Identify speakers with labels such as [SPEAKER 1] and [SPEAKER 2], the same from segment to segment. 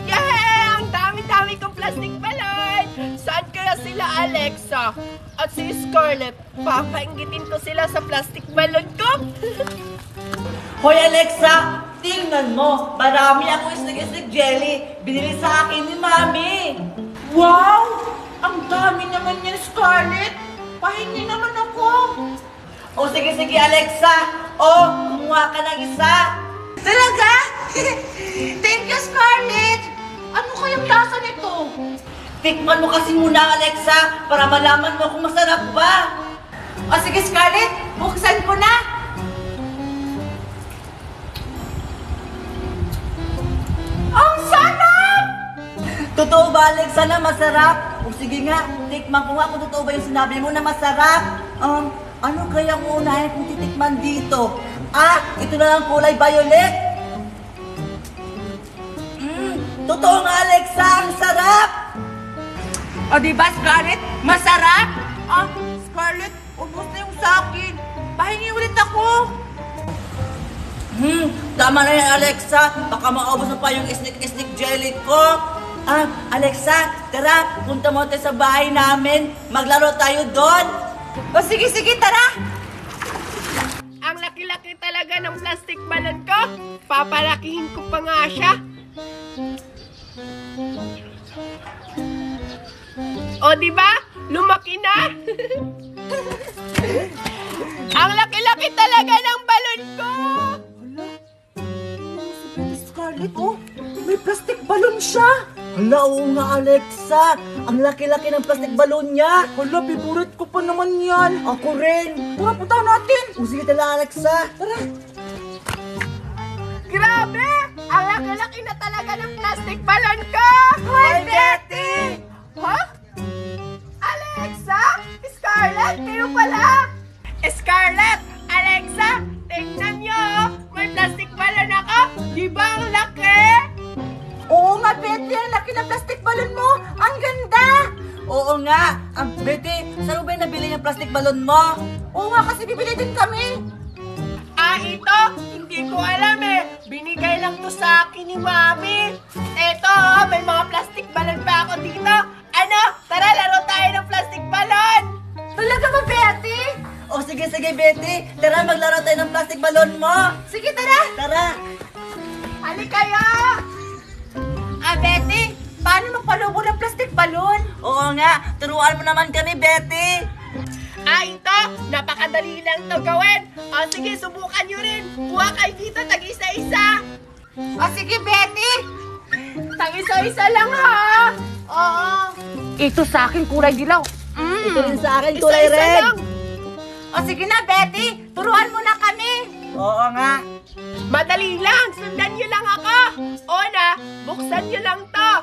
[SPEAKER 1] Yay! Ang dami-dami kong plastic balon! Saan kaya sila, Alexa? At si Scarlett, papainggitin ko sila sa plastic balon ko.
[SPEAKER 2] Hoy Alexa, tingnan mo, marami akong islig-islig jelly. Binili sa akin ni Mami.
[SPEAKER 1] Wow! Ang dami naman yan, Scarlett! Pahingi naman ako!
[SPEAKER 2] O sige Alexa, kumuha ka ng isa.
[SPEAKER 1] Talaga? Thank you, Scarlett! Ano kayang lasa nito?
[SPEAKER 2] Tikman mo kasi muna Alexa, para malaman mo kung masarap ba.
[SPEAKER 1] O sige, Scarlett, buksan ko na! Ang sarap!
[SPEAKER 2] Totoo ba Alexa na masarap? O sige nga, tikman ko nga kung totoo ba yung sinabi mo na masarap. Ano kayang unahin kung titikman dito? Ito na lang kulay violet. Totoo nga Alexa, ang sarap!
[SPEAKER 1] O diba, Scarlett? Masarap? Scarlett, ubos na yung sakin. Pahingi ulit ako.
[SPEAKER 2] Tama na yan Alexa, baka maubos na pa yung isnik-isnik jelly ko. Alexa, tara, punta mo tayo sa bahay namin. Maglaro tayo doon.
[SPEAKER 1] O sige, tara! Ang laki-laki talaga ng plastic balon ko. Papalakihin ko pa nga siya. O diba? Lumaki na! Ang laki-laki talaga ng balon ko! Scarlett, may plastic balon siya!
[SPEAKER 2] Hala, oo nga Alexa, ang laki-laki ng plastic balloon niya.
[SPEAKER 1] Hala, favorite ko pa naman yan.
[SPEAKER 2] Ako rin.
[SPEAKER 1] Tara, punta natin.
[SPEAKER 2] Sige tala Alexa.
[SPEAKER 1] Tara. Grabe! Ang laki-laki na talaga ng plastic balon ko!
[SPEAKER 2] Hi, Betty!
[SPEAKER 1] Ha? Alexa? Scarlett, kayo pala! Scarlett! Alexa! Tingnan nyo! May plastic balon ako! Di ba ang laki? Oo nga, Betty! Ang laki ng plastic balon mo! Ang ganda!
[SPEAKER 2] Oo nga. Betty, saan mo ba yung nabili yung plastic balloon mo?
[SPEAKER 1] Oo nga, kasi bibili din kami! Ito? Hindi ko alam eh! Binigay lang to sa akin ni Mami! Eto, may mga plastic balon pa ako dito! Ano? Tara, laro tayo ng plastic balon! Talaga ba, Betty?
[SPEAKER 2] O sige Betty, tara maglaro tayo ng plastic balloon mo.
[SPEAKER 1] Sige, tara!
[SPEAKER 2] Tara.
[SPEAKER 1] Halika kayo! Betty, paano magpalubo ng plastic balon?
[SPEAKER 2] Oo nga, turuan mo naman kami Betty.
[SPEAKER 1] Ito, napakadali lang to gawin. Sige, subukan nyo rin. Kuha kayo dito, tag-isa-isa. Sige, Betty. Tag-isa-isa lang, ha? Oo. Ito sa akin, kulay dilaw.
[SPEAKER 2] Ito rin sa akin, kulay
[SPEAKER 1] Isa-isa
[SPEAKER 2] red.
[SPEAKER 1] lang. Sige na, Betty. Turuan mo na kami.
[SPEAKER 2] Oo nga.
[SPEAKER 1] Madali lang, sundan nyo lang ako. Una, buksan nyo lang to.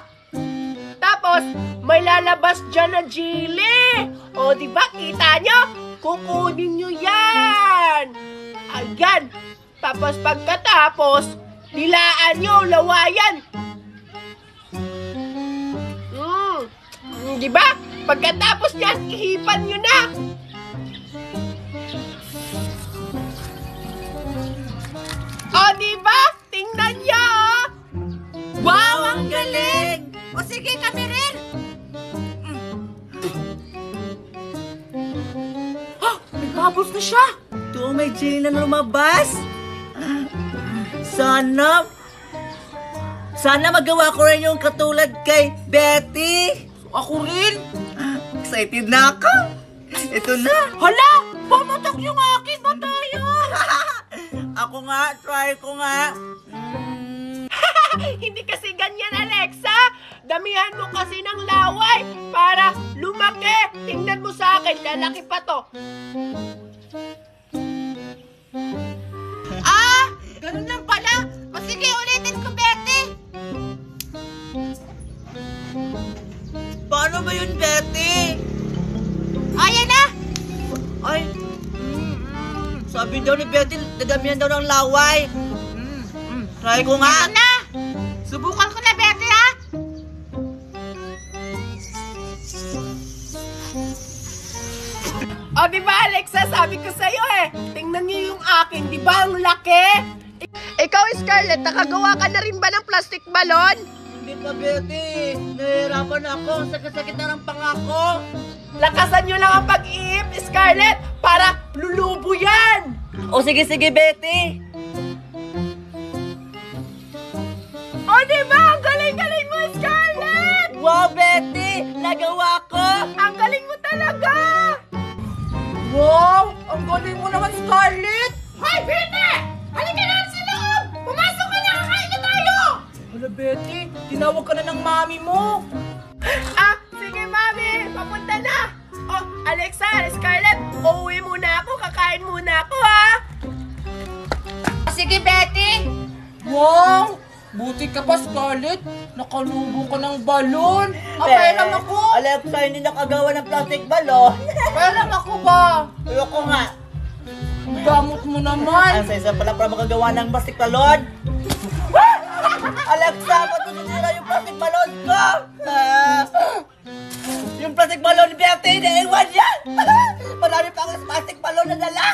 [SPEAKER 1] Tapos, may lalabas dyan na jelly. O, diba, kita nyo? Kukunin nyo yan. Ayan. Tapos, pagkatapos, dilaan nyo, lawayan. Diba? Pagkatapos yan, ihipan nyo na. O, diba? Tingnan nyo, Wow, ang galing! O sige, kami rin! May bubbles na siya!
[SPEAKER 2] Ito, may jelly na lumabas. Sana magawa ko rin yung katulad kay Betty.
[SPEAKER 1] Ako rin!
[SPEAKER 2] Excited na ako. Ito na.
[SPEAKER 1] Hala! Pumutok yung akin! Ba tayo?
[SPEAKER 2] Ako nga, try ko nga.
[SPEAKER 1] Hindi kasi ganyan, Alexa! Damihan mo kasi ng laway para lumaki! Tingnan mo sa akin, lalaki pa to! Ganun lang pala! O sige, ulitin ko, Betty!
[SPEAKER 2] Paano ba yun, Betty?
[SPEAKER 1] Ayan na!
[SPEAKER 2] Ay, sabi daw ni Betty, dadamihan daw ng laway. Try ko nga.
[SPEAKER 1] Ito na! Subukan ko na, Betty, ha? O, diba, Alexa, sabi ko sa'yo eh, tingnan niyo yung akin, diba ang laki? Ikaw, Scarlett, nakagawa ka na rin ba ng plastic balon?
[SPEAKER 2] Hindi pa, Betty. Nahihirapan ako. Sakit-sakit na ng pangako.
[SPEAKER 1] Lakasan nyo lang ang pag-iip, Scarlett, para lulubo yan!
[SPEAKER 2] O sige, Betty.
[SPEAKER 1] O, diba? Ang galing-galing mo, Scarlett!
[SPEAKER 2] Wow, Betty! Nagawa ko!
[SPEAKER 1] Ang galing mo talaga!
[SPEAKER 2] Wow! Ang galing mo naman, Scarlett!
[SPEAKER 1] Hoy, Betty! Halika na sa loob! Pumasok ka na! Kakain na tayo!
[SPEAKER 2] Hala, Betty, tinawag ka na ng mami mo.
[SPEAKER 1] Ah, sige, Mami! Papunta na! Oh, Alexa, Scarlett, uuwi muna ako. Kakain muna ako, ha?
[SPEAKER 2] Sige, Betty! Wow! Buti ka pa, Scarlett. Nakalubo ka ng balon. Aperam ako. Alexa, hindi nakagawa ng plastic balon. Aperam ako ba? Ayoko nga. Ang gamot mo naman. Ang sa pala para makagawa ng plastic balon. Alexa, ba't tutunira yung plastic balon ko? Yung plastic balon ni Betty, naiwan yan! Marami pa akong plastic balon na dala!